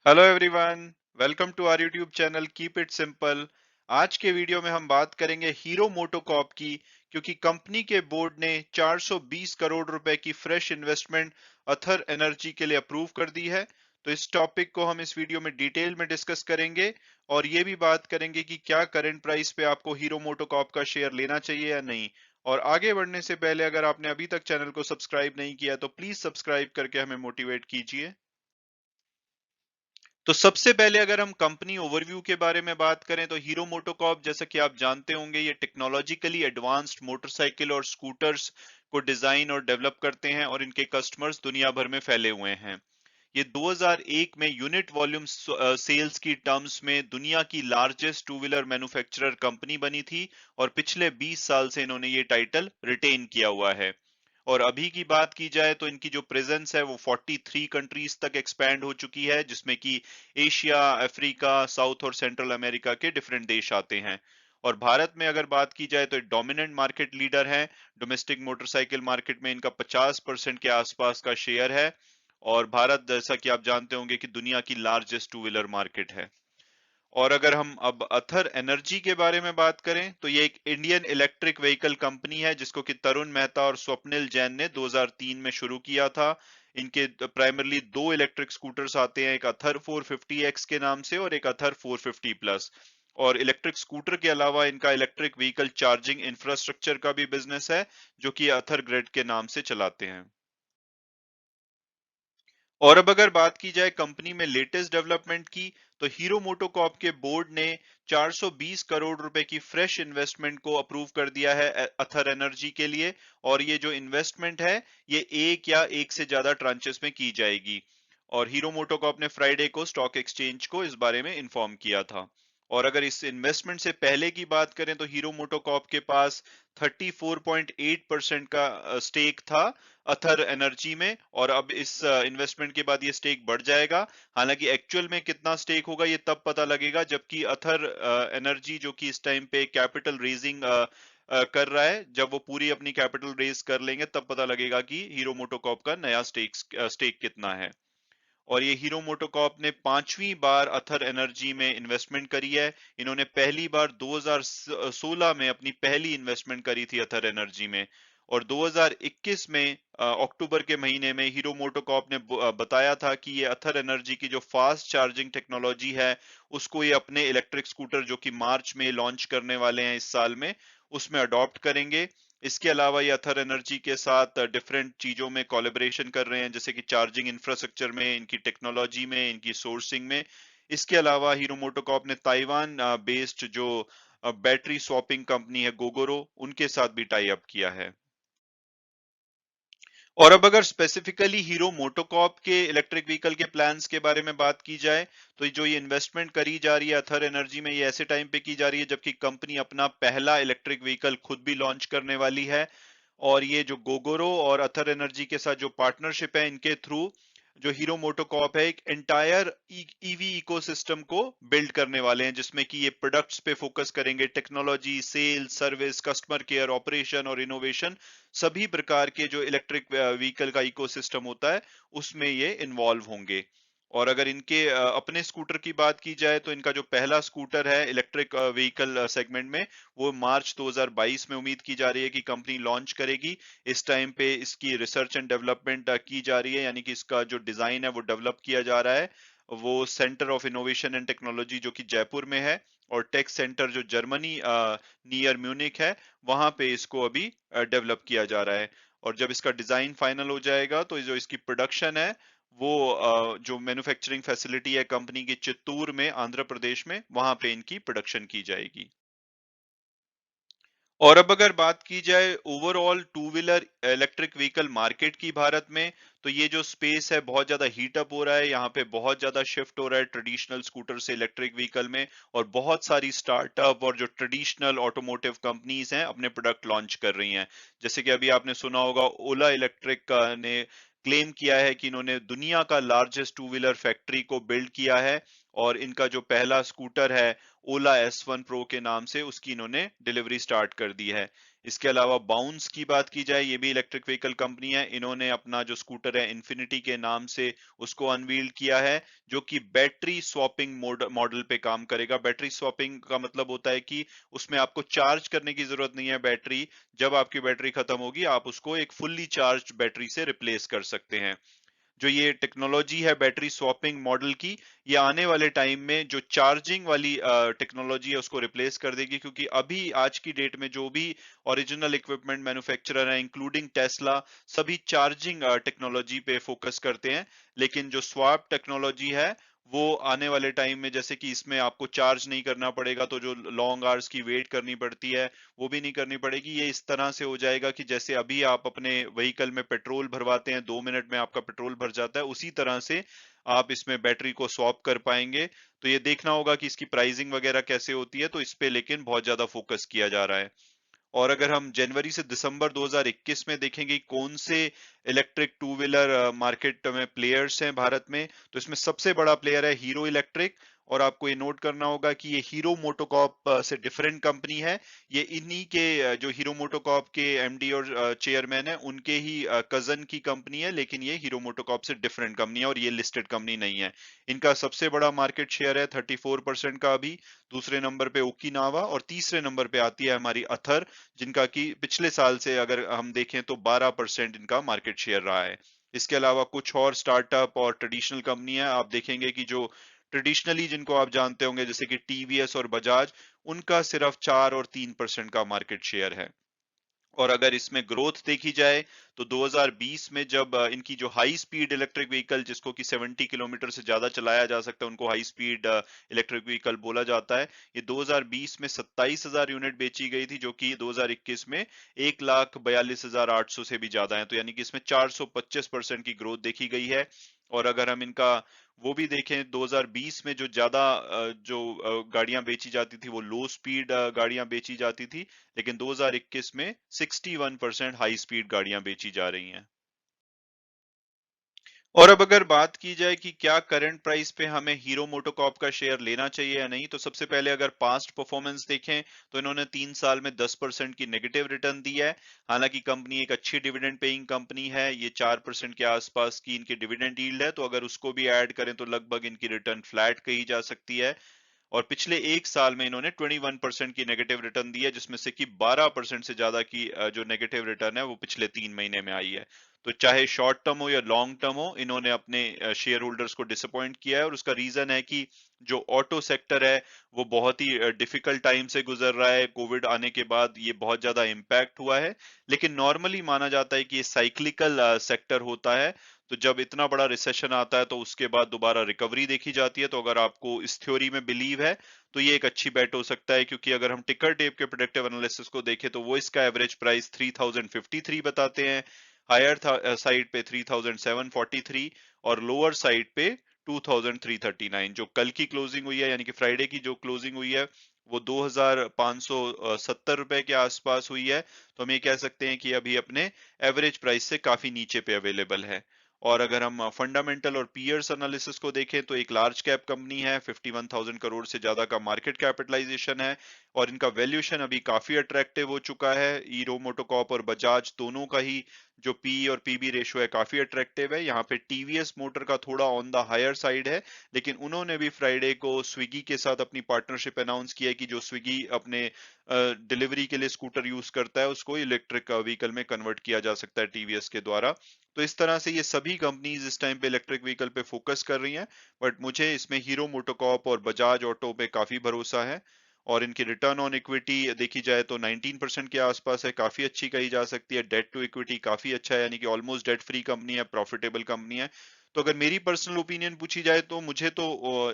Hello everyone, welcome to our YouTube channel keep it simple. आज के video में हम बात करेंगे हीरो मोटोकॉर्प की, क्योंकि कंपनी के बोर्ड ने 420 करोड़ रुपए की फ्रेश इन्वेस्टमेंट अथर एनर्जी के लिए अप्रूव कर दी है। तो इस टॉपिक को हम इस वीडियो में डिटेल में डिस्कस करेंगे और ये भी बात करेंगे कि क्या करंट प्राइस पे आपको हीरो मोटोकॉर्प का शेयर लेना चाहिए या नहीं। और आगे बढ़ने से पहले अगर आपने अभी तक चैनल को सब्सक्राइब नहीं किया तो प्लीज सब्सक्राइब करके हमें मोटिवेट कीजिए। तो सबसे पहले अगर हम कंपनी ओवरव्यू के बारे में बात करें तो हीरो मोटोकॉर्प, जैसा कि आप जानते होंगे, ये टेक्नोलॉजिकली एडवांस्ड मोटरसाइकिल और स्कूटर्स को डिजाइन और डेवलप करते हैं और इनके कस्टमर्स दुनिया भर में फैले हुए हैं। ये 2001 में यूनिट वॉल्यूम सेल्स की टर्म्स में दुनिया की largest two wheeler manufacturer company बनी थी और पिछले 20 साल से इन्होंने ये टाइटल रिटेन किया हुआ है। और अभी की बात की जाए तो इनकी जो प्रेजेंस है वो 43 कंट्रीज तक एक्सपैंड हो चुकी है, जिसमें कि एशिया, अफ्रीका, साउथ और सेंट्रल अमेरिका के डिफरेंट देश आते हैं। और भारत में अगर बात की जाए तो डोमिनेंट मार्केट लीडर है। डोमेस्टिक मोटरसाइकिल मार्केट में इनका 50% के आसपास का शेयर है। और भारत, जैसा कि आप जानते होंगे, कि दुनिया की लार्जेस्ट टू व्हीलर मार्केट है। और अगर हम अब अथर एनर्जी के बारे में बात करें तो ये एक इंडियन इलेक्ट्रिक व्हीकल कंपनी है जिसको कि तरुण मेहता और स्वप्निल जैन ने 2003 में शुरू किया था। इनके प्राइमरली दो इलेक्ट्रिक स्कूटर्स आते हैं, एक अथर 450X के नाम से और एक अथर 450 प्लस। और इलेक्ट्रिक स्कूटर के अलावा इनका इलेक्ट्रिक व्हीकल चार्जिंग इंफ्रास्ट्रक्चर का भी बिजनेस है, जो कि अथर ग्रिड के नाम से चलाते हैं। और अब अगर बात की जाए कंपनी में लेटेस्ट डेवलपमेंट की, तो हीरो मोटोकॉर्प के बोर्ड ने 420 करोड़ रुपए की फ्रेश इन्वेस्टमेंट को अप्रूव कर दिया है अथर एनर्जी के लिए। और ये जो इन्वेस्टमेंट है, ये एक या एक से ज्यादा ट्रांचेस में की जाएगी। और हीरो मोटोकॉर्प ने फ्राइडे को स्टॉक एक्सचेंज को इस बारे में इन्फॉर्म किया था। और अगर इस इन्वेस्टमेंट से पहले की बात करें तो हीरो मोटोकॉर्प के पास 34.8% का स्टेक था अथर एनर्जी में। और अब इस इन्वेस्टमेंट के बाद ये स्टेक बढ़ जाएगा। हालांकि एक्चुअल में कितना स्टेक होगा ये तब पता लगेगा जबकि अथर एनर्जी, जो कि इस टाइम पे कैपिटल रेजिंग कर रहा है, जब वो पूरी अपनी कैपिटल रेज कर लेंगे तब पता लगेगा कि हीरो मोटोकॉर्प का नया स्टेक कितना है। और ये हीरो मोटोकॉर्प ने पांचवी बार अथर एनर्जी में इन्वेस्टमेंट करी है। इन्होंने पहली बार 2016 में अपनी पहली इन्वेस्टमेंट करी थी अथर एनर्जी में। और 2021 में अक्टूबर के महीने में हीरो मोटोकॉर्प ने बताया था कि ये अथर एनर्जी की जो फास्ट चार्जिंग टेक्नोलॉजी है, उसको ये अपने इलेक्ट्रिक स्कूटर, जो कि मार्च में लॉन्च करने वाले हैं इस साल में, उसमें अडॉप्ट करेंगे। इसके अलावा ये अथर एनर्जी के साथ डिफरेंट चीजों में कोलैबोरेशन कर रहे हैं, जैसे कि चार्जिंग इंफ्रास्ट्रक्चर में, इनकी टेक्नोलॉजी में, इनकी सोर्सिंग में। इसके अलावा हीरो मोटोकॉर्प ने ताइवान बेस्ड जो बैटरी स्वैपिंग कंपनी है गोगोरो, उनके साथ भी टाई अप किया है। और अब अगर स्पेसिफिकली हीरो मोटोकॉर्प के इलेक्ट्रिक व्हीकल के प्लान्स के बारे में बात की जाए, तो जो ये इन्वेस्टमेंट करी जा रही है अथर एनर्जी में, ये ऐसे टाइम पे की जा रही है जबकि कंपनी अपना पहला इलेक्ट्रिक व्हीकल खुद भी लॉन्च करने वाली है। और ये जो गोगोरो और अथर एनर्जी के साथ जो पार्टनरशिप है, इनके थ्रू जो हीरो मोटोकॉर्प है एक एंटायर ईवी इकोसिस्टम को बिल्ड करने वाले हैं, जिसमें कि ये प्रोडक्ट्स पे फोकस करेंगे, technology, sales, service, customer care, operation और इनोवेशन। सभी प्रकार के जो इलेक्ट्रिक व्हीकल का इकोसिस्टम होता है, उसमें ये इन्वॉल्व होंगे। और अगर इनके अपने स्कूटर की बात की जाए तो इनका जो पहला स्कूटर है इलेक्ट्रिक व्हीकल सेगमेंट में, वो मार्च 2022 में उम्मीद की जा रही है कि कंपनी लॉन्च करेगी। इस टाइम पे इसकी रिसर्च एंड डेवलपमेंट की जा रही है, यानी कि इसका जो डिजाइन है वो डेवलप किया जा रहा है। वो centre of innovation and technology, जो कि जयपुर में है, और टेक सेंटर जो जर्मनी नियर म्यूनिक है, वहां पे इसको अभी डेवलप किया जा रहा है। और जब इसका डिजाइन फाइनल हो जाएगा तो जो इसकी प्रोडक्शन है, वो जो मैन्युफैक्चरिंग फैसिलिटी है कंपनी की चित्तूर में, आंध्र प्रदेश में, वहां पे इनकी प्रोडक्शन की जाएगी। और अब अगर बात की जाए overall two wheeler electric vehicle market की भारत में, तो ये जो स्पेस है बहुत ज्यादा हीट अप हो रहा है। यहाँ पे बहुत ज्यादा शिफ्ट हो रहा है ट्रेडिशनल स्कूटर से इलेक्ट्रिक व्हीकल में। और बहुत सारी स्टार्टअप और जो ट्रेडिशनल ऑटोमोटिव कंपनीज हैं अपने प्रोडक्ट लॉन्च कर रही हैं। जैसे कि अभी आपने सुना होगा, ओला इलेक्ट्रिक ने क्लेम किया है कि इन्होंने दुनिया का लार्जेस्ट टू व्हीलर फैक्ट्री को बिल्ड किया है। और इनका जो पहला स्कूटर है ओला S1 Pro के नाम से, उसकी इन्होंने डिलीवरी स्टार्ट कर दी है। इसके अलावा बाउंस की बात की जाए, ये भी इलेक्ट्रिक व्हीकल कंपनी है। इन्होंने अपना जो स्कूटर है इन्फिनिटी के नाम से उसको अनवील किया है, जो कि बैटरी स्वैपिंग मॉडल पे काम करेगा। बैटरी स्वैपिंग का मतलब होता है कि उसमें आपको चार्ज करने की जरूरत नहीं है बैटरी। जब आपकी बैटरी खत्म होगी, आप उसको एक फुल्ली चार्ज बैटरी से रिप्लेस कर सकते हैं। जो ये टेक्नोलॉजी है बैटरी स्वैपिंग मॉडल की, ये आने वाले टाइम में जो चार्जिंग वाली टेक्नोलॉजी है उसको रिप्लेस कर देगी, क्योंकि अभी आज की डेट में जो भी ओरिजिनल इक्विपमेंट मैन्युफैक्चरर है इंक्लूडिंग टेस्ला, सभी चार्जिंग टेक्नोलॉजी पे फोकस करते हैं। लेकिन जो स्वैप टेक्नोलॉजी है वो आने वाले टाइम में, जैसे कि इसमें आपको चार्ज नहीं करना पड़ेगा, तो जो लॉन्ग आवर्स की वेट करनी पड़ती है वो भी नहीं करनी पड़ेगी। ये इस तरह से हो जाएगा कि जैसे अभी आप अपने व्हीकल में पेट्रोल भरवाते हैं, 2 मिनट में आपका पेट्रोल भर जाता है, उसी तरह से आप इसमें बैटरी को स्वैप कर पाएंगे। तो ये देखना होगा कि इसकी प्राइसिंग वगैरह कैसे होती है, तो इस पे लेकिन बहुत ज्यादा फोकस किया जा रहा है। और अगर हम जनवरी से दिसंबर 2021 में देखेंगे कौन से इलेक्ट्रिक टू व्हीलर मार्केट में प्लेयर्स हैं भारत में, तो इसमें सबसे बड़ा प्लेयर है हीरो इलेक्ट्रिक। और आपको ये नोट करना होगा कि ये हीरो मोटोकॉर्प से डिफरेंट कंपनी है। ये इन्हीं के जो हीरो मोटोकॉर्प के एमडी और चेयरमैन है उनके ही कजन की कंपनी है, लेकिन ये हीरो मोटोकॉर्प से डिफरेंट कंपनी है और ये लिस्टेड कंपनी नहीं है। इनका सबसे बड़ा मार्केट शेयर है 34% का अभी। दूसरे नंबर पे ओकिनावा और तीसरे नंबर पे आती है हमारी अथर, जिनका कि पिछले साल से अगर हम देखें तो 12% इनका मार्केट शेयर रहा है। इसके अलावा कुछ और स्टार्टअप और ट्रेडिशनल कंपनियां आप देखेंगे कि जो ट्रेडिशनली जिनको आप जानते होंगे जैसे कि टीवीएस और बजाज, उनका सिर्फ 4 और 3% का मार्केट शेयर है। और अगर इसमें ग्रोथ देखी जाए तो 2020 में जब इनकी जो हाई स्पीड इलेक्ट्रिक व्हीकल जिसको कि 70 किलोमीटर से ज्यादा चलाया जा सकता है उनको हाई स्पीड इलेक्ट्रिक व्हीकल बोला जाता है, ये 2020 में 27,000 यूनिट बेची गई थी, जो कि 2021 में 1,42,800 से भी ज्यादा है। तो यानी कि इसमें 425% की ग्रोथ देखी गई है। और अगर हम इनका वो भी देखें, 2020 में जो ज्यादा गाड़ियां बेची जाती थी वो लो स्पीड गाड़ियां बेची जाती थी, लेकिन 2021 में 61% हाई स्पीड गाड़ियां बेची जा रही हैं। और अब अगर बात की जाए कि क्या करंट प्राइस पे हमें हीरो मोटोकॉर्प का शेयर लेना चाहिए या नहीं, तो सबसे पहले अगर पास्ट परफॉर्मेंस देखें तो इन्होंने 3 साल में 10% की नेगेटिव रिटर्न दी है। हालांकि कंपनी एक अच्छी डिविडेंड पेइंग कंपनी है, ये 4% के आसपास की इनकी डिविडेंड यील्ड है, तो अगर उसको भी ऐड करें तो लगभग इनकी रिटर्न फ्लैट कही जा सकती है। और पिछले 1 साल में इन्होंने 21% की नेगेटिव रिटर्न दी है, जिसमें से कि 12% से ज्यादा की जो नेगेटिव रिटर्न है वो पिछले 3 महीने में आई है। तो चाहे शॉर्ट टर्म हो या लॉन्ग टर्म हो, इन्होंने अपने शेयर होल्डर्स को डिसअपॉइंट किया है। और उसका रीजन है कि जो ऑटो सेक्टर है वो बहुत ही डिफिकल्ट टाइम से गुजर रहा है। कोविड आने के बाद ये बहुत ज्यादा इम्पैक्ट हुआ है, लेकिन नॉर्मली माना जाता है कि ये साइक्लिकल सेक्टर होता है। तो जब इतना बड़ा रिसेशन आता है तो उसके बाद दोबारा रिकवरी देखी जाती है। तो अगर आपको इस थ्योरी में बिलीव है तो ये एक अच्छी बेट हो सकता है, क्योंकि अगर हम टिकर टेप के प्रेडिक्टिव एनालिसिस को देखें तो वो इसका एवरेज प्राइस 3053 बताते हैं, हायर साइड पे 3743 और लोअर साइड पे 2339। जो कल की क्लोजिंग हुई है यानी कि फ्राइडे की जो क्लोजिंग हुई है वो 2570 रुपए के आसपास हुई है। तो हम ये कह सकते हैं कि अभी अपने एवरेज प्राइस से काफी नीचे पे अवेलेबल है। और अगर हम फंडामेंटल और पीयर्स एनालिसिस को देखें तो एक लार्ज कैप कंपनी है, 51,000 करोड़ से ज्यादा का मार्केट कैपिटलाइजेशन है, और इनका वैल्यूएशन अभी काफी अट्रैक्टिव हो चुका है। हीरो मोटोकॉर्प और बजाज दोनों का ही जो पी और पीबी रेशो है काफी अट्रैक्टिव है। यहाँ पे टीवीएस मोटर का थोड़ा ऑन द हायर साइड है, लेकिन उन्होंने भी फ्राइडे को स्विगी के साथ अपनी पार्टनरशिप अनाउंस किया है कि जो स्विगी अपने डिलीवरी के लिए स्कूटर यूज करता है उसको इलेक्ट्रिक व्हीकल में कन्वर्ट किया जा सकता है टीवीएस के द्वारा। तो इस तरह से ये सभी कंपनीज इस टाइम पे इलेक्ट्रिक व्हीकल पे फोकस कर रही हैं, बट मुझे इसमें हीरो मोटोकॉर्प और बजाज ऑटो पे काफी भरोसा है। और इनकी रिटर्न ऑन इक्विटी देखी जाए तो 19% के आसपास है, काफी अच्छी कही जा सकती है। डेट टू इक्विटी काफी अच्छा है, यानी कि ऑलमोस्ट डेट फ्री कंपनी है, प्रॉफिटेबल कंपनी है। तो अगर मेरी पर्सनल ओपिनियन पूछी जाए तो मुझे तो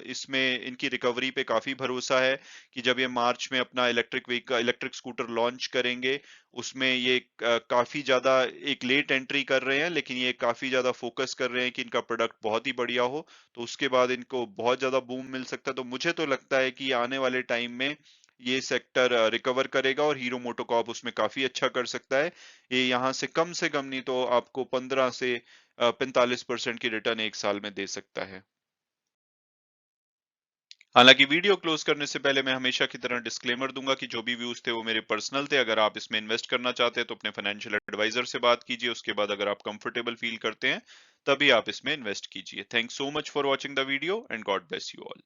इसमें इनकी रिकवरी पे काफी भरोसा है कि जब ये मार्च में अपना electric vehicle electric scooter launch करेंगे, उसमें ये काफी ज्यादा एक लेट एंट्री कर रहे हैं, लेकिन ये काफी ज्यादा फोकस कर रहे हैं कि इनका प्रोडक्ट बहुत ही बढ़िया हो, तो उसके बाद इनको बहुत ज्यादा बूम मिल सकता है। तो मुझे तो लगता है कि आने वाले टाइम में ये सेक्टर रिकवर करेगा और हीरो मोटोकॉर्प उसमें काफी अच्छा कर सकता है। ये यहाँ से कम नहीं तो आपको 15 से 45% की रिटर्न 1 साल में दे सकता है। हालांकि वीडियो क्लोज करने से पहले मैं हमेशा की तरह डिस्क्लेमर दूंगा कि जो भी व्यूज थे वो मेरे पर्सनल थे। अगर आप इसमें इन्वेस्ट करना चाहते हैं तो अपने फाइनेंशियल एडवाइजर से बात कीजिए। उसके बाद अगर आप कंफर्टेबल फील करते हैं तभी आप इसमें इन्वेस्ट कीजिए। Thanks so much for watching the video and God bless you all.